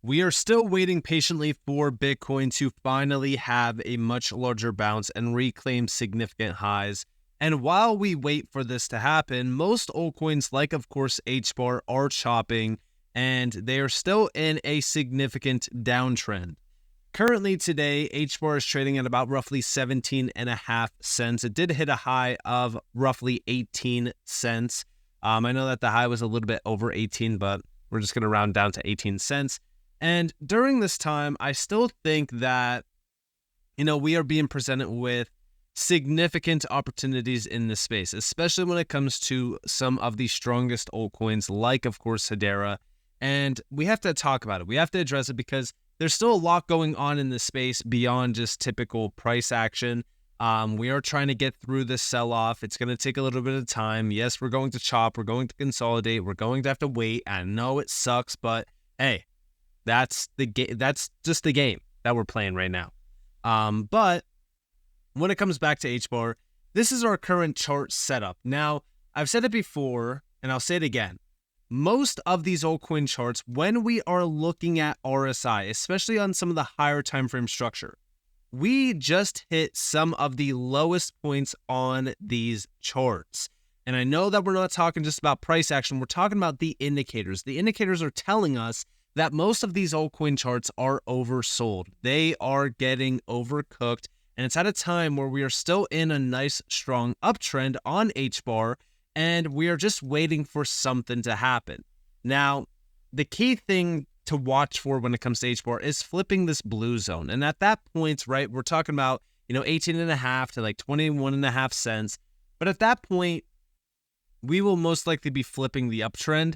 We are still waiting patiently for Bitcoin to finally have a much larger bounce and reclaim significant highs. And while we wait for this to happen, most altcoins, like of course HBAR, are chopping and they are still in a significant downtrend. Currently today, HBAR is trading at about roughly 17.5 cents. It did hit a high of roughly 18 cents. I know that the high was a little bit over 18, but we're just going to round down to 18 cents. And during this time, I still think that, we are being presented with significant opportunities in this space, especially when it comes to some of the strongest altcoins, like, of course, Hedera. And we have to talk about it. We have to address it because there's still a lot going on in this space beyond just typical price action. We are trying to get through this sell-off. It's going to take a little bit of time. Yes, we're going to chop. We're going to consolidate. We're going to have to wait. I know it sucks, but hey, that's the game. That's just the game that we're playing right now. But when it comes back to HBAR, this is our current chart setup. Now, I've said it before, and I'll say it again. Most of these altcoin charts, when we are looking at RSI, especially on some of the higher time frame structure, we just hit some of the lowest points on these charts. And I know that we're not talking just about price action. We're talking about the indicators. The indicators are telling us that most of these altcoin charts are oversold. They are getting overcooked. And it's at a time where we are still in a nice, strong uptrend on HBAR, and we are just waiting for something to happen. Now, the key thing to watch for when it comes to HBAR is flipping this blue zone. And at that point, right, we're talking about, 18.5 to like 21.5 cents. But at that point, we will most likely be flipping the uptrend,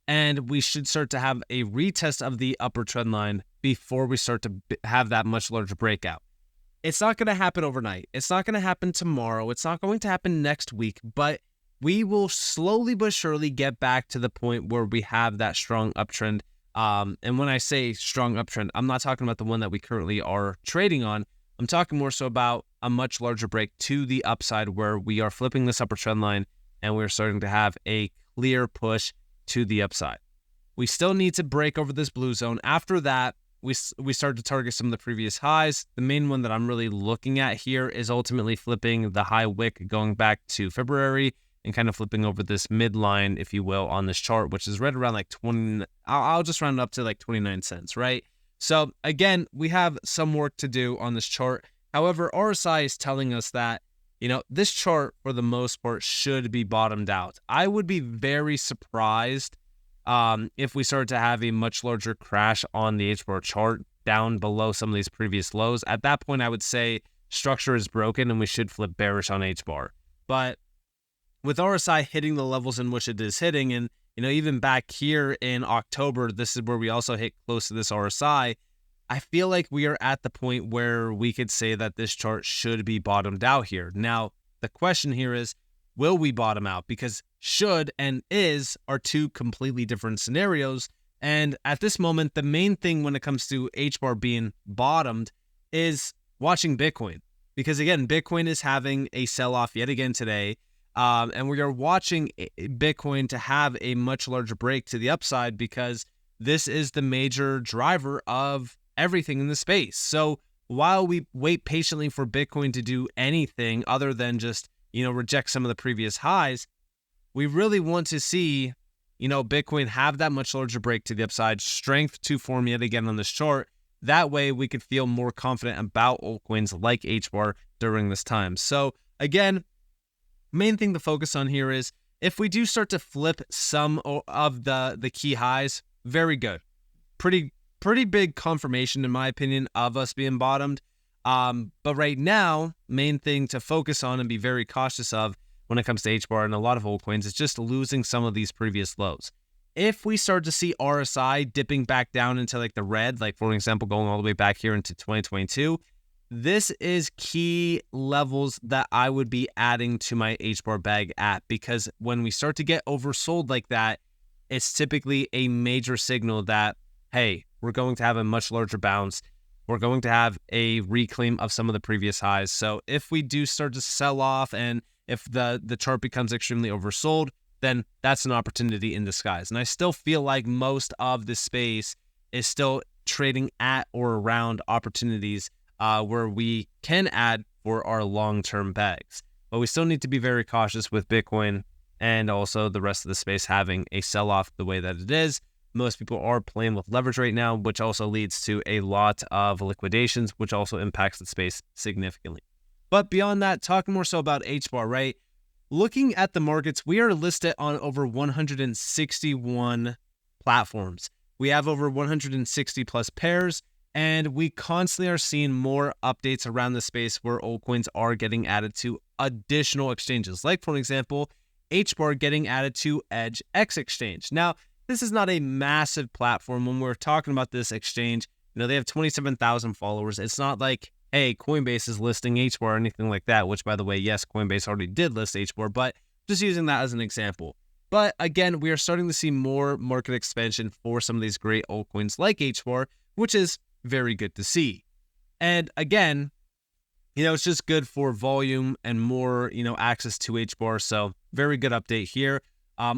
and we should start to have a retest of the upper trend line before we start to have that much larger breakout. It's not going to happen overnight. It's not going to happen tomorrow. It's not going to happen next week, but we will slowly but surely get back to the point where we have that strong uptrend. And when I say strong uptrend, I'm not talking about the one that we currently are trading on. I'm talking more so about a much larger break to the upside where we are flipping this upper trend line and we're starting to have a clear push to the upside. We still need to break over this blue zone. After that, we start to target some of the previous highs. The main one that I'm really looking at here is ultimately flipping the high wick going back to February and kind of flipping over this midline, if you will, on this chart, which is right around like 20. I'll just round up to like 29 cents, right? So again, we have some work to do on this chart. However, RSI is telling us that, this chart for the most part should be bottomed out. I would be very surprised if we start to have a much larger crash on the HBAR chart down below some of these previous lows. At that point, I would say structure is broken and we should flip bearish on HBAR. But with RSI hitting the levels in which it is hitting, and even back here in October, this is where we also hit close to this RSI. I feel like we are at the point where we could say that this chart should be bottomed out here. Now, the question here is, will we bottom out? Because should and is are two completely different scenarios. And at this moment, the main thing when it comes to HBAR being bottomed is watching Bitcoin. Because again, Bitcoin is having a sell-off yet again today. And we are watching Bitcoin to have a much larger break to the upside because this is the major driver of everything in the space. So while we wait patiently for Bitcoin to do anything other than just, reject some of the previous highs, we really want to see, Bitcoin have that much larger break to the upside, strength to form yet again on this chart. That way we could feel more confident about altcoins like HBAR during this time. So again, main thing to focus on here is if we do start to flip some of the key highs, very good. Pretty big confirmation, in my opinion, of us being bottomed. But right now, main thing to focus on and be very cautious of when it comes to HBAR and a lot of altcoins is just losing some of these previous lows. If we start to see RSI dipping back down into like the red, like for example, going all the way back here into 2022, this is key levels that I would be adding to my HBAR bag at, because when we start to get oversold like that, it's typically a major signal that, hey, we're going to have a much larger bounce. We're going to have a reclaim of some of the previous highs. So if we do start to sell off and if the chart becomes extremely oversold, then that's an opportunity in disguise. And I still feel like most of the space is still trading at or around opportunities where we can add for our long-term bags. But we still need to be very cautious with Bitcoin and also the rest of the space having a sell-off the way that it is. Most people are playing with leverage right now, which also leads to a lot of liquidations, which also impacts the space significantly. But beyond that, talking more so about HBAR, right? Looking at the markets, we are listed on over 161 platforms. We have over 160 plus pairs, and we constantly are seeing more updates around the space where altcoins are getting added to additional exchanges. Like, for example, HBAR getting added to Edge X Exchange. Now, this is not a massive platform. When we're talking about this exchange, they have 27,000 followers. It's not like, hey, Coinbase is listing HBAR or anything like that, which, by the way, yes, Coinbase already did list HBAR, but just using that as an example. But again, we are starting to see more market expansion for some of these great altcoins like HBAR, which is very good to see. And again, it's just good for volume and more, access to HBAR. So very good update here.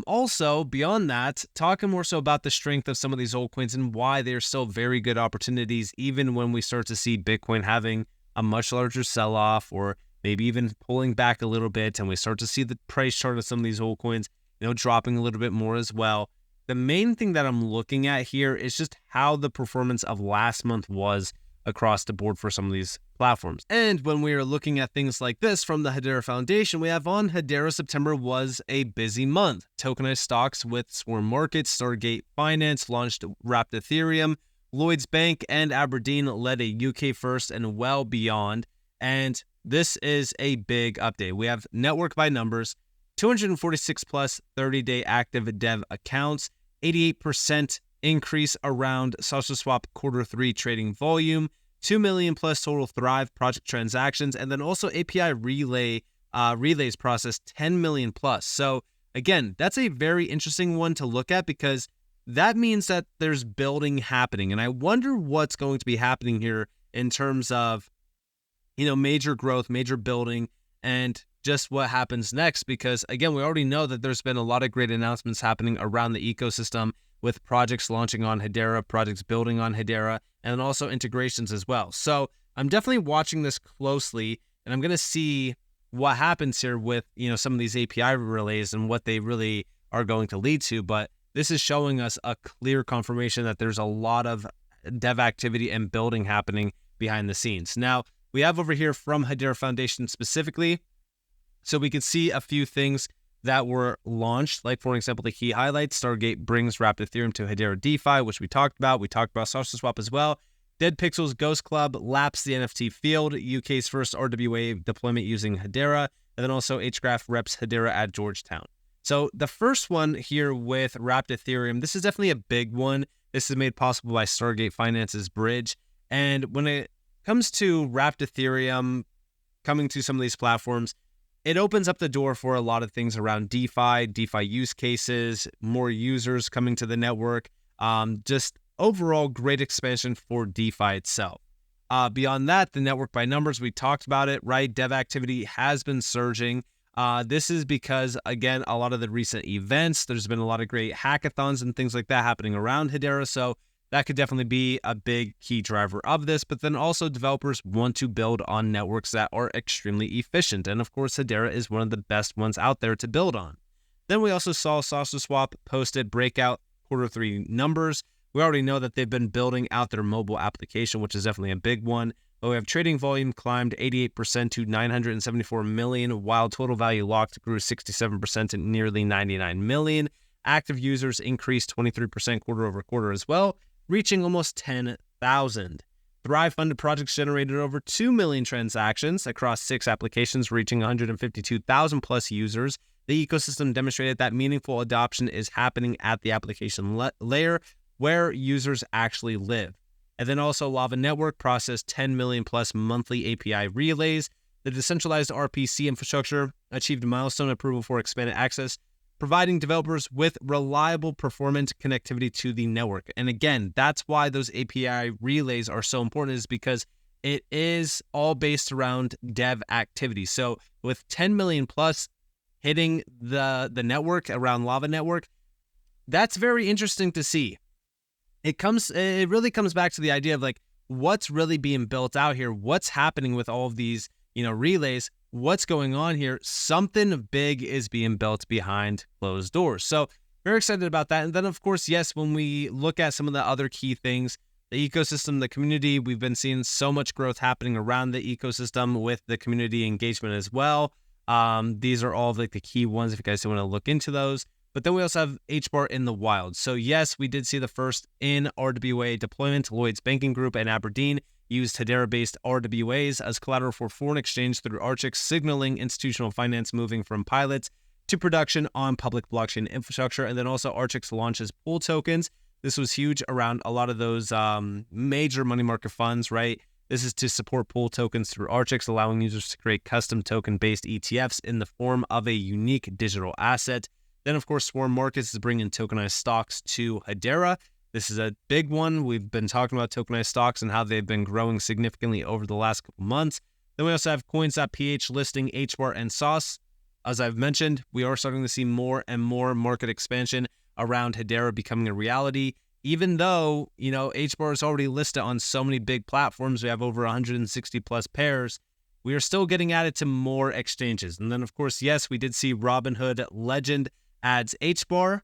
Also, beyond that, talking more so about the strength of some of these altcoins and why they're still very good opportunities, even when we start to see Bitcoin having a much larger sell-off or maybe even pulling back a little bit, and we start to see the price chart of some of these altcoins, dropping a little bit more as well. The main thing that I'm looking at here is just how the performance of last month was across the board for some of these platforms. And when we are looking at things like this from the Hedera Foundation, we have on Hedera, September was a busy month. Tokenized stocks with Swarm Markets, Stargate Finance launched Wrapped Ethereum, Lloyds Bank and Aberdeen led a UK first and well beyond. And this is a big update. We have network by numbers, 246 plus 30-day active dev accounts, 88% increase around SushiSwap Q3 trading volume, 2 million plus total Thrive project transactions, and then also API relays processed 10 million plus. So again, that's a very interesting one to look at because that means that there's building happening. And I wonder what's going to be happening here in terms of, major growth, major building, and just what happens next. Because again, we already know that there's been a lot of great announcements happening around the ecosystem with projects launching on Hedera, projects building on Hedera, and also integrations as well. So I'm definitely watching this closely, and I'm going to see what happens here with, some of these API relays and what they really are going to lead to. But this is showing us a clear confirmation that there's a lot of dev activity and building happening behind the scenes. Now, we have over here from Hedera Foundation specifically, so we can see a few things that were launched, like, for example, the key highlights. Stargate brings Wrapped Ethereum to Hedera DeFi, which we talked about. We talked about SushiSwap as well. Dead Pixels Ghost Club laps the NFT field, UK's first RWA deployment using Hedera, and then also HGraph reps Hedera at Georgetown. So the first one here with Wrapped Ethereum, this is definitely a big one. This is made possible by Stargate Finance's bridge. And when it comes to Wrapped Ethereum coming to some of these platforms, it opens up the door for a lot of things around DeFi use cases, more users coming to the network, just overall great expansion for DeFi itself. Beyond that, the network by numbers, we talked about it, right? Dev activity has been surging. This is because, again, a lot of the recent events, there's been a lot of great hackathons and things like that happening around Hedera. So that could definitely be a big key driver of this. But then also developers want to build on networks that are extremely efficient. And of course, Hedera is one of the best ones out there to build on. Then we also saw SushiSwap posted breakout Q3 numbers. We already know that they've been building out their mobile application, which is definitely a big one. But we have trading volume climbed 88% to 974 million, while total value locked grew 67% to nearly 99 million. Active users increased 23% quarter over quarter as well, reaching almost 10,000. Thrive funded projects generated over 2 million transactions across 6 applications, reaching 152,000 plus users. The ecosystem demonstrated that meaningful adoption is happening at the application layer where users actually live. And then also Lava Network processed 10 million plus monthly API relays. The decentralized RPC infrastructure achieved milestone approval for expanded access, providing developers with reliable performant connectivity to the network. And again, that's why those API relays are so important, is because it is all based around dev activity. So with 10 million plus hitting the network around Lava Network, that's very interesting to see. it really comes back to the idea of like what's really being built out here, what's happening with all of these, relays, what's going on here. Something big is being built behind closed doors. So very excited about that. And then of course, yes, when we look at some of the other key things, the ecosystem, the community, we've been seeing so much growth happening around the ecosystem with the community engagement as well. These are all like the key ones if you guys want to look into those. But then we also have HBAR in the wild. So yes, we did see the first in RWA deployment. Lloyd's Banking Group and Aberdeen used Hedera-based RWAs as collateral for foreign exchange through Archix, signaling institutional finance moving from pilots to production on public blockchain infrastructure. And then also Archix launches pool tokens. This was huge around a lot of those major money market funds, right? This is to support pool tokens through Archix, allowing users to create custom token-based ETFs in the form of a unique digital asset. Then, of course, Swarm Markets is bringing tokenized stocks to Hedera. This is a big one. We've been talking about tokenized stocks and how they've been growing significantly over the last couple months. Then we also have Coins.ph listing HBAR and SOS. As I've mentioned, we are starting to see more and more market expansion around Hedera becoming a reality. Even though, HBAR is already listed on so many big platforms, we have over 160 plus pairs, we are still getting added to more exchanges. And then, of course, yes, we did see Robinhood Legend adds HBAR.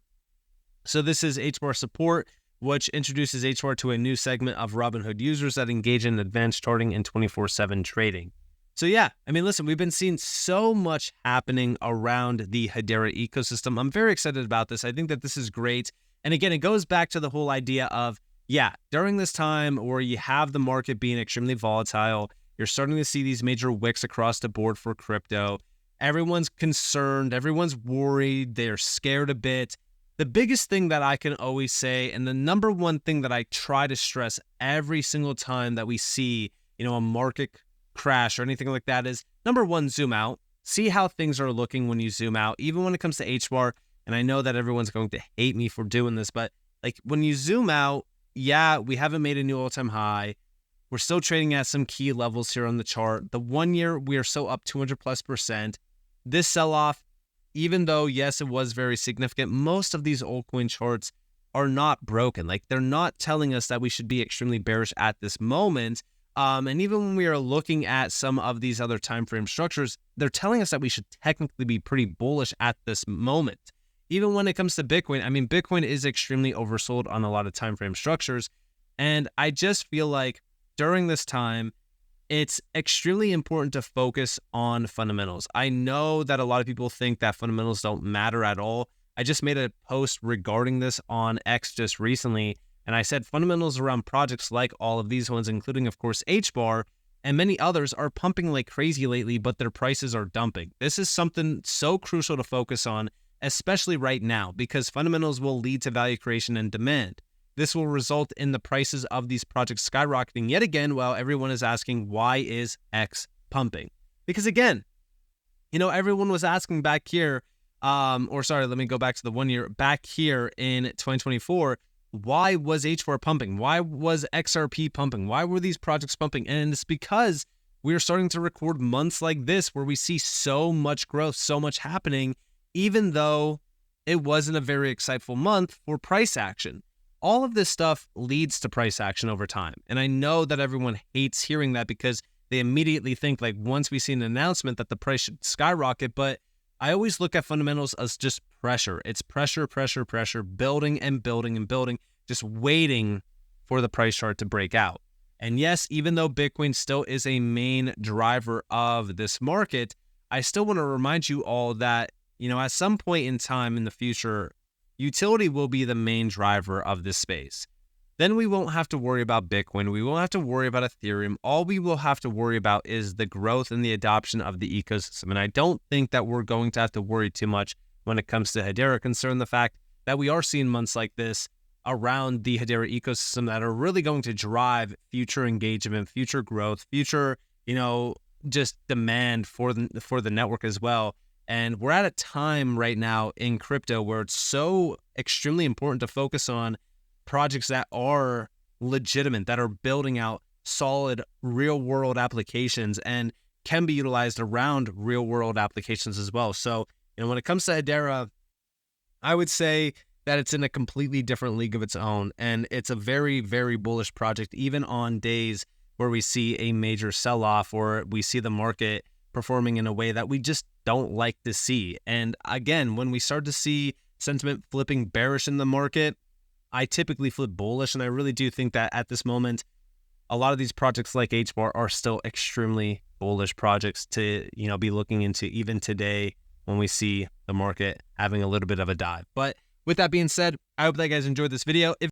So this is HBAR support, which introduces HBAR to a new segment of Robinhood users that engage in advanced charting and 24/7 trading. So yeah, listen, we've been seeing so much happening around the Hedera ecosystem. I'm very excited about this. I think that this is great. And again, it goes back to the whole idea of, during this time where you have the market being extremely volatile, you're starting to see these major wicks across the board for crypto. Everyone's concerned. Everyone's worried. They're scared a bit. The biggest thing that I can always say, and the number one thing that I try to stress every single time that we see, a market crash or anything like that is, number one, zoom out. See how things are looking when you zoom out, even when it comes to HBAR. And I know that everyone's going to hate me for doing this, but like when you zoom out, we haven't made a new all-time high. We're still trading at some key levels here on the chart. The 1 year, we are still up 200+%. This sell-off, even though, yes, it was very significant, most of these altcoin charts are not broken. Like, they're not telling us that we should be extremely bearish at this moment. And even when we are looking at some of these other time frame structures, they're telling us that we should technically be pretty bullish at this moment. Even when it comes to Bitcoin, Bitcoin is extremely oversold on a lot of time frame structures. And I just feel like during this time, it's extremely important to focus on fundamentals. I know that a lot of people think that fundamentals don't matter at all. I just made a post regarding this on X just recently, and I said fundamentals around projects like all of these ones, including, of course, HBAR and many others, are pumping like crazy lately, but their prices are dumping. This is something so crucial to focus on, especially right now, because fundamentals will lead to value creation and demand. This will result in the prices of these projects skyrocketing yet again, while everyone is asking, why is X pumping? Because again, everyone was asking back here, let me go back to the 1 year, back here in 2024, why was HBAR pumping? Why was XRP pumping? Why were these projects pumping? And it's because we are starting to record months like this where we see so much growth, so much happening, even though it wasn't a very exciteful month for price action. All of this stuff leads to price action over time. And I know that everyone hates hearing that because they immediately think like once we see an announcement that the price should skyrocket, but I always look at fundamentals as just pressure. It's pressure, building and building and building, just waiting for the price chart to break out. And yes, even though Bitcoin still is a main driver of this market, I still want to remind you all that, at some point in time in the future, utility will be the main driver of this space. Then we won't have to worry about Bitcoin. We won't have to worry about Ethereum. All we will have to worry about is the growth and the adoption of the ecosystem. And I don't think that we're going to have to worry too much when it comes to Hedera, concerning the fact that we are seeing months like this around the Hedera ecosystem that are really going to drive future engagement, future growth, future, just demand for the network as well. And we're at a time right now in crypto where it's so extremely important to focus on projects that are legitimate, that are building out solid real-world applications and can be utilized around real-world applications as well. So, when it comes to Hedera, I would say, that it's in a completely different league of its own. And it's a very, very bullish project, even on days where we see a major sell-off or we see the market performing in a way that we just don't like to see. And again, when we start to see sentiment flipping bearish in the market, I typically flip bullish. And I really do think that at this moment, a lot of these projects like HBAR are still extremely bullish projects to, be looking into even today when we see the market having a little bit of a dive. But with that being said, I hope that you guys enjoyed this video. If